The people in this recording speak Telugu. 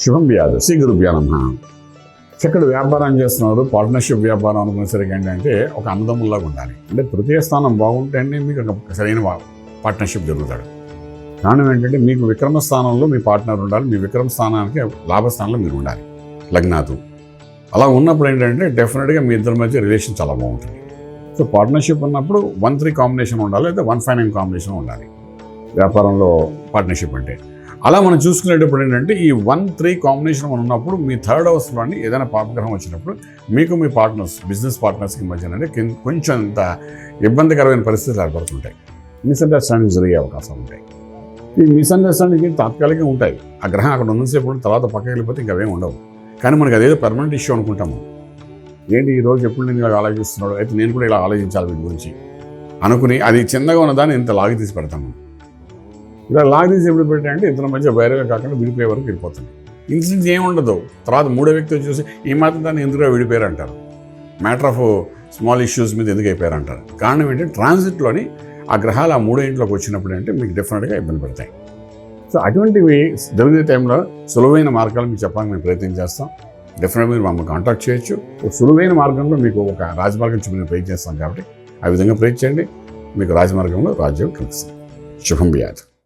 శుభం వ్యాధి శ్రీ గురుభ్యో నమః. చక్కటి వ్యాపారం చేస్తున్నారు, పార్ట్నర్షిప్ వ్యాపారం అనుకునేసరికి ఏంటంటే ఒక అన్నదమ్ముల్లాగా ఉండాలి. అంటే తృతీయ స్థానం బాగుంటేనే మీకు ఒక సరైన పార్ట్నర్షిప్ జరుగుతాడు. కారణం ఏంటంటే మీకు విక్రమ స్థానంలో మీ పార్ట్నర్ ఉండాలి, మీ విక్రమ స్థానానికి లాభస్థానంలో మీరు ఉండాలి లగ్నాతు. అలా ఉన్నప్పుడు ఏంటంటే డెఫినెట్గా మీ ఇద్దరి మధ్య రిలేషన్ చాలా బాగుంటుంది. సో పార్ట్నర్షిప్ ఉన్నప్పుడు 1-3 కాంబినేషన్ ఉండాలి, లేదా 1-5-9 కాంబినేషన్ ఉండాలి వ్యాపారంలో పార్ట్నర్షిప్ అంటే. అలా మనం చూసుకునేటప్పుడు ఏంటంటే ఈ 1-3 కాంబినేషన్ మనం ఉన్నప్పుడు మీ థర్డ్ హౌస్లోని ఏదైనా పాపగ్రహం వచ్చినప్పుడు మీకు మీ పార్ట్నర్స్, బిజినెస్ పార్ట్నర్స్కి మధ్య కొంచెం ఇంత ఇబ్బందికరమైన పరిస్థితులు ఏర్పడుతుంటాయి. మిస్అండర్స్టాండింగ్ జరిగే అవకాశాలు ఉంటాయి. ఈ మిస్అండర్స్టాండింగ్ తాత్కాలికంగా ఉంటాయి. ఆ గ్రహం అక్కడ ఉన్నసేపు తర్వాత పక్కకి వెళ్ళిపోతే ఇంకా అవేం ఉండవు. కానీ మనకి అదేదో పర్మనెంట్ ఇష్యూ అనుకుంటాము. ఏంటి ఈరోజు ఎప్పుడు నేను ఇలా ఆలోచిస్తున్నాడు, అయితే నేను కూడా ఇలా ఆలోచించాలి వీటి గురించి అనుకుని అది చిన్నగా ఉన్నదాన్ని ఇంత లాగి తీసి పెడతాము. ఇలా లాగ్ తీసి ఎప్పుడు పెట్టాలంటే ఇతని మధ్య వైరల్గా కాకుండా విడిపోయే వరకు వెళ్ళిపోతుంది. ఇన్సిడెంట్స్ ఏముండదు. తర్వాత మూడో వ్యక్తి చూసి ఈ మాత్రం దాన్ని ఎందుకు విడిపోయారు అంటారు. మ్యాటర్ ఆఫ్ స్మాల్ ఇష్యూస్ మీద ఎందుకు అయిపోయారు అంటారు. కారణం ఏంటంటే ట్రాన్సిట్లోని ఆ గ్రహాలు ఆ మూడో ఇంట్లోకి వచ్చినప్పుడు అంటే మీకు డెఫినెట్గా ఇబ్బంది పడతాయి. సో అటువంటివి జరిగే టైంలో సులువైన మార్గాలు మీకు చెప్పడానికి మేము ప్రయత్నం చేస్తాం. డెఫినెట్గా మీరు మమ్మల్ని కాంటాక్ట్ చేయొచ్చు. ఒక సులువైన మార్గంలో మీకు ఒక రాజమార్గం చూపించే ప్రయత్నం చేస్తాం కాబట్టి ఆ విధంగా ప్రయత్నం చేయండి. మీకు రాజమార్గంలో రాజ్యం కలుస్తుంది. శుభం వ్యాధి.